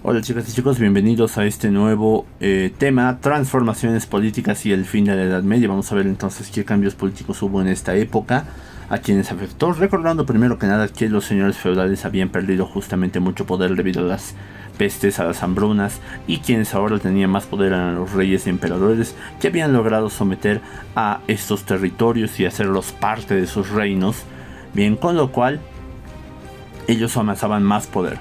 Hola chicas y chicos, bienvenidos a este nuevo tema, transformaciones políticas y el fin de la Edad Media. Vamos a ver entonces qué cambios políticos hubo en esta época, a quienes afectó, recordando primero que nada que los señores feudales habían perdido justamente mucho poder debido a las pestes, a las hambrunas, y quienes ahora tenían más poder eran los reyes y emperadores, que habían logrado someter a estos territorios y hacerlos parte de sus reinos, bien, con lo cual ellos amasaban más poder.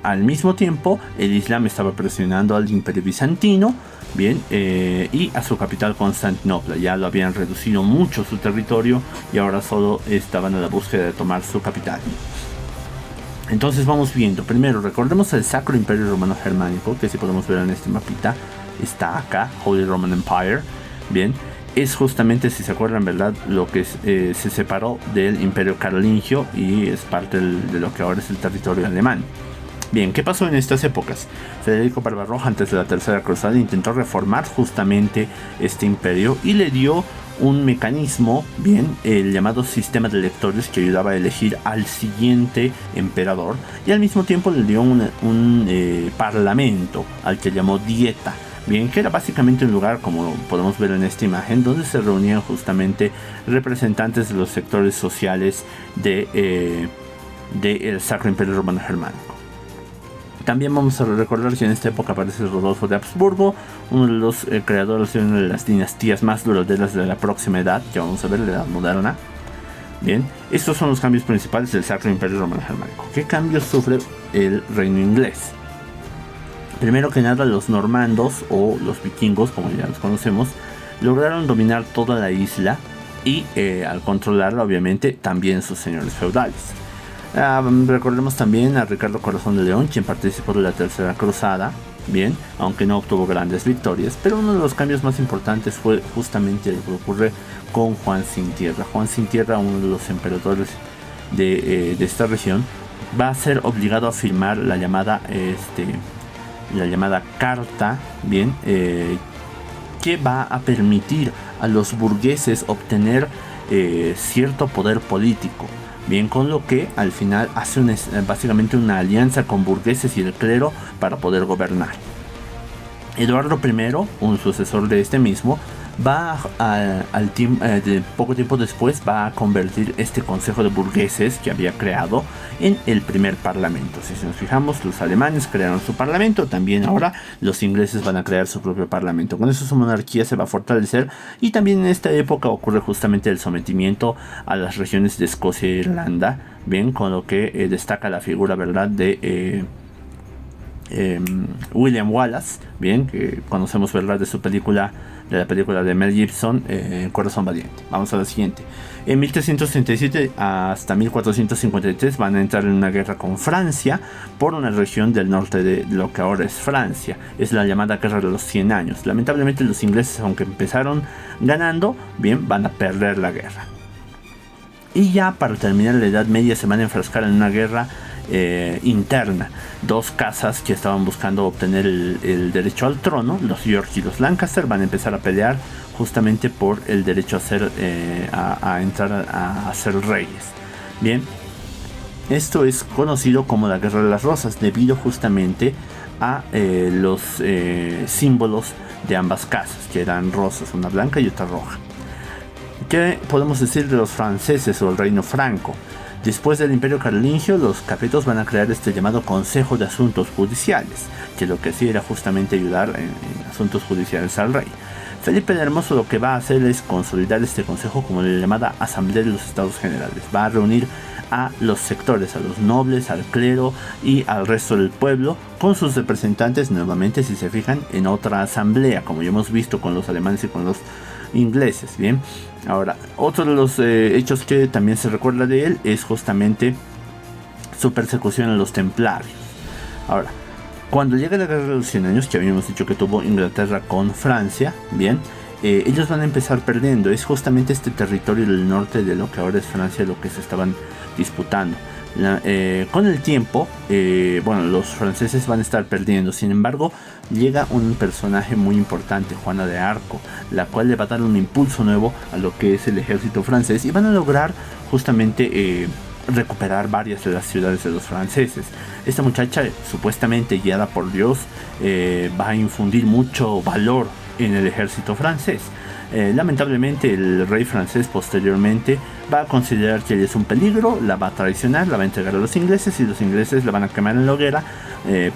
Al mismo tiempo, el Islam estaba presionando al Imperio Bizantino, bien, y a su capital Constantinopla. Ya lo habían reducido mucho su territorio y ahora solo estaban a la búsqueda de tomar su capital. Entonces vamos viendo. Primero, recordemos el Sacro Imperio Romano Germánico, que si podemos ver en este mapita, está acá, Holy Roman Empire, bien. Es justamente, si se acuerdan, ¿verdad?, lo que se separó del Imperio Carolingio y es parte de lo que ahora es el territorio alemán. Bien, ¿qué pasó en estas épocas? Federico Barbarroja, antes de la Tercera Cruzada, intentó reformar justamente este imperio y le dio un mecanismo, bien, el llamado sistema de electores, que ayudaba a elegir al siguiente emperador, y al mismo tiempo le dio un parlamento, al que llamó Dieta. Bien, que era básicamente un lugar, como podemos ver en esta imagen, donde se reunían justamente representantes de los sectores sociales del Sacro Imperio Romano Germánico. También vamos a recordar que en esta época aparece Rodolfo de Habsburgo, uno de los creadores de una de las dinastías más duraderas de la próxima edad, que vamos a ver, la Edad Moderna. Bien, estos son los cambios principales del Sacro Imperio Romano Germánico. ¿Qué cambios sufre el reino inglés? Primero que nada, los normandos o los vikingos, como ya los conocemos, lograron dominar toda la isla y al controlarla, obviamente, también sus señores feudales. Recordemos también a Ricardo Corazón de León, quien participó de la Tercera Cruzada, bien, aunque no obtuvo grandes victorias, pero uno de los cambios más importantes fue justamente lo que ocurre con Juan Sin Tierra. Juan Sin Tierra, uno de los emperadores de esta región, va a ser obligado a firmar la llamada carta, bien, que va a permitir a los burgueses obtener cierto poder político, bien, con lo que al final hace básicamente una alianza con burgueses y el clero para poder gobernar. Eduardo I, un sucesor de este mismo, va de poco tiempo después va a convertir este consejo de burgueses que había creado en el primer parlamento. Si nos fijamos, los alemanes crearon su parlamento, también ahora los ingleses van a crear su propio parlamento. Con eso su monarquía se va a fortalecer, y también en esta época ocurre justamente el sometimiento a las regiones de Escocia e Irlanda, bien, con lo que destaca la figura, ¿verdad?, de William Wallace, bien, que conocemos, ¿verdad?, de la película de Mel Gibson, Corazón Valiente. Vamos a la siguiente. En 1337 hasta 1453 van a entrar en una guerra con Francia por una región del norte de lo que ahora es Francia. Es la llamada Guerra de los 100 años. Lamentablemente los ingleses, aunque empezaron ganando, bien, van a perder la guerra. Y ya para terminar la Edad Media se van a enfrascar en una guerra interna. Dos casas que estaban buscando obtener el derecho al trono, los York y los Lancaster, van a empezar a pelear justamente por el derecho a entrar a ser reyes. Bien, esto es conocido como la Guerra de las Rosas, debido justamente a los símbolos de ambas casas, que eran rosas, una blanca y otra roja. ¿Qué podemos decir de los franceses o el reino franco? Después del Imperio Carolingio, los capetos van a crear este llamado Consejo de Asuntos Judiciales, que lo que hacía era justamente ayudar en asuntos judiciales al rey. Felipe el Hermoso lo que va a hacer es consolidar este consejo como la llamada Asamblea de los Estados Generales. Va a reunir a los sectores, a los nobles, al clero y al resto del pueblo, con sus representantes nuevamente, si se fijan, en otra asamblea, como ya hemos visto con los alemanes y con los ingleses. Bien, ahora, otro de los hechos que también se recuerda de él es justamente su persecución a los templarios. Ahora, cuando llega la Guerra de los 100 años, que habíamos dicho que tuvo Inglaterra con Francia, bien, ellos van a empezar perdiendo. Es justamente este territorio del norte de lo que ahora es Francia lo que se estaban disputando. Con el tiempo, los franceses van a estar perdiendo. Sin embargo, llega un personaje muy importante, Juana de Arco, la cual le va a dar un impulso nuevo a lo que es el ejército francés, y van a lograr justamente recuperar varias de las ciudades de los franceses. Esta muchacha, supuestamente guiada por Dios, va a infundir mucho valor en el ejército francés. Lamentablemente el rey francés posteriormente va a considerar que ella es un peligro, la va a traicionar, la va a entregar a los ingleses, y los ingleses la van a quemar en la hoguera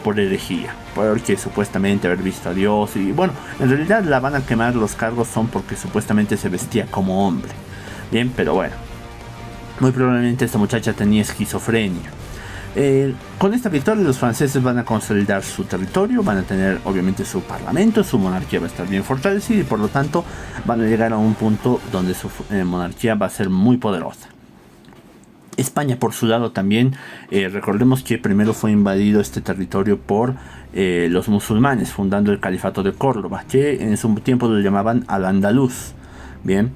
por herejía, porque supuestamente haber visto a Dios. Y bueno, en realidad la van a quemar, los cargos son porque supuestamente se vestía como hombre. Bien, pero bueno, muy probablemente esta muchacha tenía esquizofrenia. Con esta victoria los franceses van a consolidar su territorio, van a tener obviamente su parlamento, su monarquía va a estar bien fortalecida, y por lo tanto van a llegar a un punto donde su monarquía va a ser muy poderosa. España, por su lado, también, recordemos que primero fue invadido este territorio por los musulmanes, fundando el califato de Córdoba, que en su tiempo lo llamaban al-Andaluz. Bien,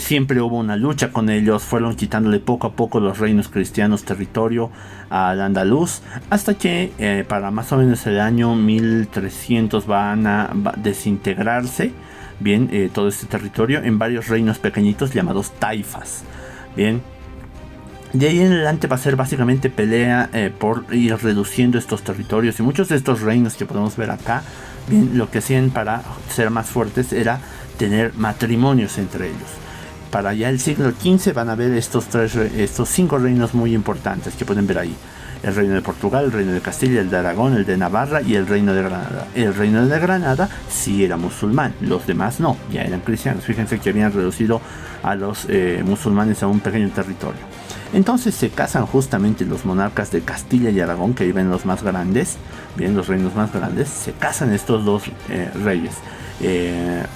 siempre hubo una lucha con ellos, fueron quitándole poco a poco los reinos cristianos territorio al andaluz, hasta que para más o menos el año 1300 van a desintegrarse, bien, todo este territorio en varios reinos pequeñitos llamados taifas. Bien, de ahí en adelante va a ser básicamente pelea por ir reduciendo estos territorios, y muchos de estos reinos que podemos ver acá, bien, lo que hacían para ser más fuertes era tener matrimonios entre ellos. Para ya el siglo XV van a ver estos 5 reinos muy importantes que pueden ver ahí: el reino de Portugal, el reino de Castilla, el de Aragón, el de Navarra y el reino de Granada. El reino de Granada sí era musulmán, los demás no, ya eran cristianos. Fíjense que habían reducido a los musulmanes a un pequeño territorio. Entonces se casan justamente los monarcas de Castilla y Aragón, que viven los más grandes, bien, los reinos más grandes. Se casan estos dos reyes,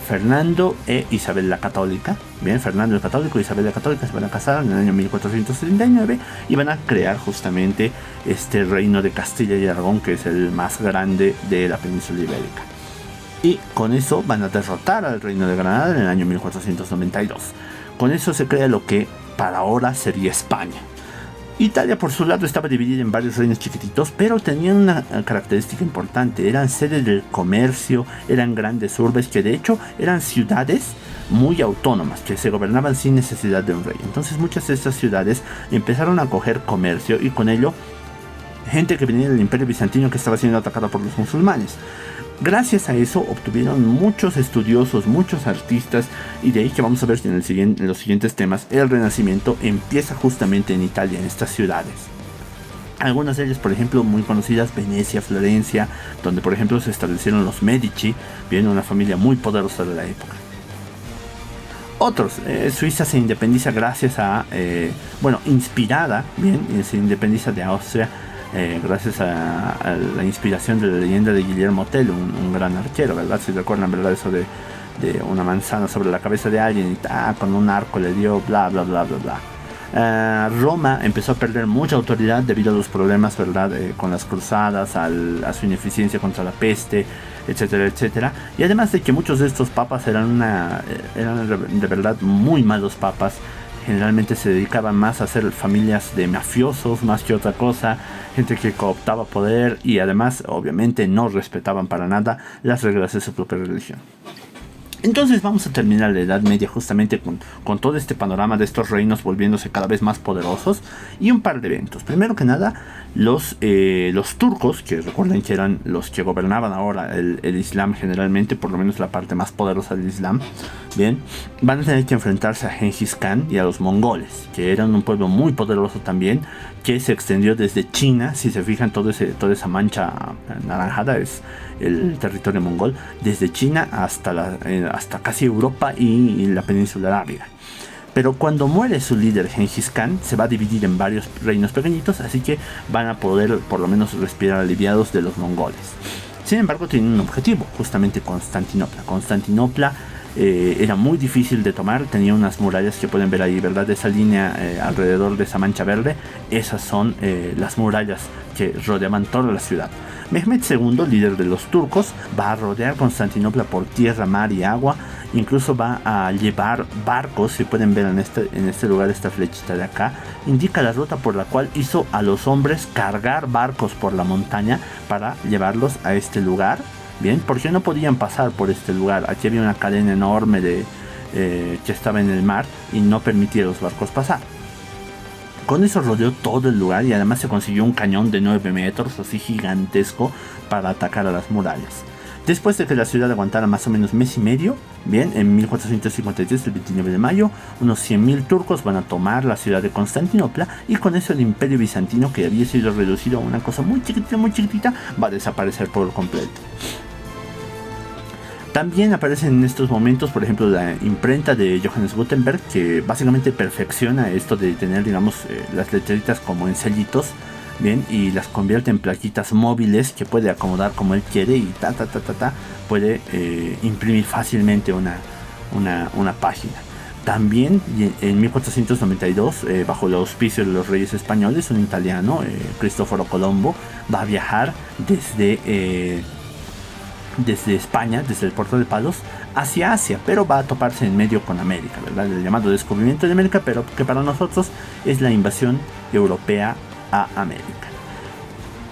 Fernando e Isabel la Católica. Bien, Fernando el Católico y Isabel la Católica se van a casar en el año 1479 y van a crear justamente este reino de Castilla y Aragón, que es el más grande de la península ibérica. Y con eso van a derrotar al reino de Granada en el año 1492. Con eso se crea lo que para ahora sería España. Italia, por su lado, estaba dividida en varios reinos chiquititos, pero tenían una característica importante: eran sede del comercio, eran grandes urbes, que de hecho eran ciudades muy autónomas, que se gobernaban sin necesidad de un rey. Entonces muchas de estas ciudades empezaron a coger comercio, y con ello gente que venía del Imperio Bizantino, que estaba siendo atacado por los musulmanes. Gracias a eso obtuvieron muchos estudiosos, muchos artistas, y de ahí que vamos a ver en los siguientes temas, el Renacimiento empieza justamente en Italia, en estas ciudades. Algunas de ellas, por ejemplo, muy conocidas: Venecia, Florencia, donde por ejemplo se establecieron los Medici, bien, una familia muy poderosa de la época. Otros, Suiza se independiza gracias a, inspirada, bien, se independiza de Austria, gracias a la inspiración de la leyenda de Guillermo Tell, un gran arquero, ¿verdad? Si recuerdan, ¿verdad? Eso de una manzana sobre la cabeza de alguien y con un arco le dio bla bla bla bla bla. Roma empezó a perder mucha autoridad debido a los problemas, ¿verdad? Con las cruzadas, a su ineficiencia contra la peste, etcétera, etcétera. Y además de que muchos de estos papas eran de verdad muy malos papas. Generalmente se dedicaban más a hacer familias de mafiosos más que otra cosa, gente que cooptaba poder, y además obviamente no respetaban para nada las reglas de su propia religión. Entonces vamos a terminar la Edad Media justamente con todo este panorama de estos reinos volviéndose cada vez más poderosos, y un par de eventos. Primero que nada, los turcos, que recuerden que eran los que gobernaban ahora el Islam generalmente, por lo menos la parte más poderosa del Islam, bien, van a tener que enfrentarse a Gengis Khan y a los mongoles, que eran un pueblo muy poderoso también, que se extendió desde China. Si se fijan, toda esa mancha anaranjada es el territorio mongol, desde China hasta casi Europa y la península arábiga. Pero cuando muere su líder Gengis Khan, se va a dividir en varios reinos pequeñitos, así que van a poder por lo menos respirar aliviados de los mongoles. Sin embargo, tienen un objetivo, justamente Constantinopla. Constantinopla era muy difícil de tomar, tenía unas murallas que pueden ver ahí, ¿verdad? Esa línea alrededor de esa mancha verde, esas son las murallas que rodeaban toda la ciudad. Mehmed II, líder de los turcos, va a rodear Constantinopla por tierra, mar y agua. Incluso va a llevar barcos, si pueden ver en este lugar, esta flechita de acá indica la ruta por la cual hizo a los hombres cargar barcos por la montaña para llevarlos a este lugar. Bien, porque no podían pasar por este lugar. Aquí había una cadena enorme que estaba en el mar y no permitía a los barcos pasar. Con eso rodeó todo el lugar y además se consiguió un cañón de 9 metros, así gigantesco, para atacar a las murallas. Después de que la ciudad aguantara más o menos mes y medio, bien, en 1453, el 29 de mayo, unos 100.000 turcos van a tomar la ciudad de Constantinopla y con eso el imperio bizantino, que había sido reducido a una cosa muy chiquitita, va a desaparecer por completo. También aparecen en estos momentos, por ejemplo, la imprenta de Johannes Gutenberg, que básicamente perfecciona esto de tener, digamos, las letreritas como en sellitos, bien, y las convierte en plaquitas móviles que puede acomodar como él quiere y puede imprimir fácilmente una página. También en 1492, bajo el auspicio de los reyes españoles, un italiano, Cristoforo Colombo, va a viajar desde España, desde el puerto de Palos, hacia Asia, pero va a toparse en medio con América, ¿verdad? El llamado descubrimiento de América, pero que para nosotros es la invasión europea a América.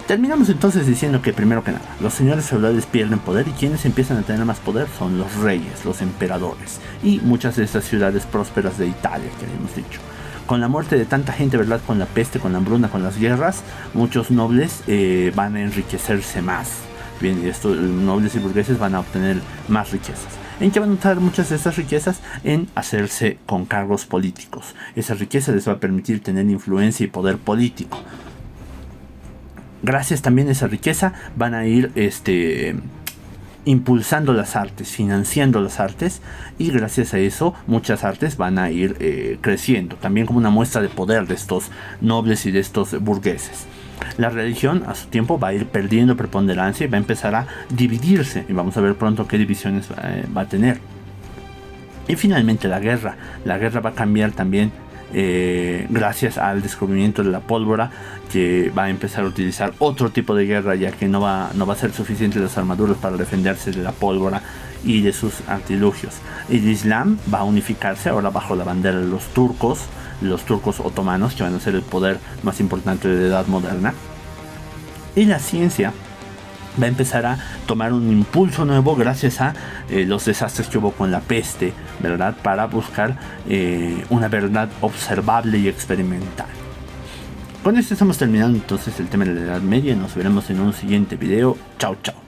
Terminamos entonces diciendo que, primero que nada, los señores feudales pierden poder y quienes empiezan a tener más poder son los reyes, los emperadores y muchas de estas ciudades prósperas de Italia que habíamos dicho. Con la muerte de tanta gente, ¿verdad? Con la peste, con la hambruna, con las guerras, muchos nobles van a enriquecerse más. Bien, estos nobles y burgueses van a obtener más riquezas. ¿En qué van a usar muchas de estas riquezas? En hacerse con cargos políticos. Esa riqueza les va a permitir tener influencia y poder político. Gracias también a esa riqueza van a ir impulsando las artes, financiando las artes, y gracias a eso muchas artes van a ir creciendo, también como una muestra de poder de estos nobles y de estos burgueses. La religión a su tiempo va a ir perdiendo preponderancia y va a empezar a dividirse, y vamos a ver pronto qué divisiones va a tener. Y finalmente la guerra va a cambiar también gracias al descubrimiento de la pólvora, que va a empezar a utilizar otro tipo de guerra, ya que no va a ser suficiente las armaduras para defenderse de la pólvora y de sus artilugios. El Islam va a unificarse ahora bajo la bandera de los turcos otomanos, que van a ser el poder más importante de la edad moderna. Y la ciencia va a empezar a tomar un impulso nuevo gracias a los desastres que hubo con la peste, ¿verdad? Para buscar una verdad observable y experimental. Con esto estamos terminando entonces el tema de la Edad Media. Nos veremos en un siguiente video. Chao, chao.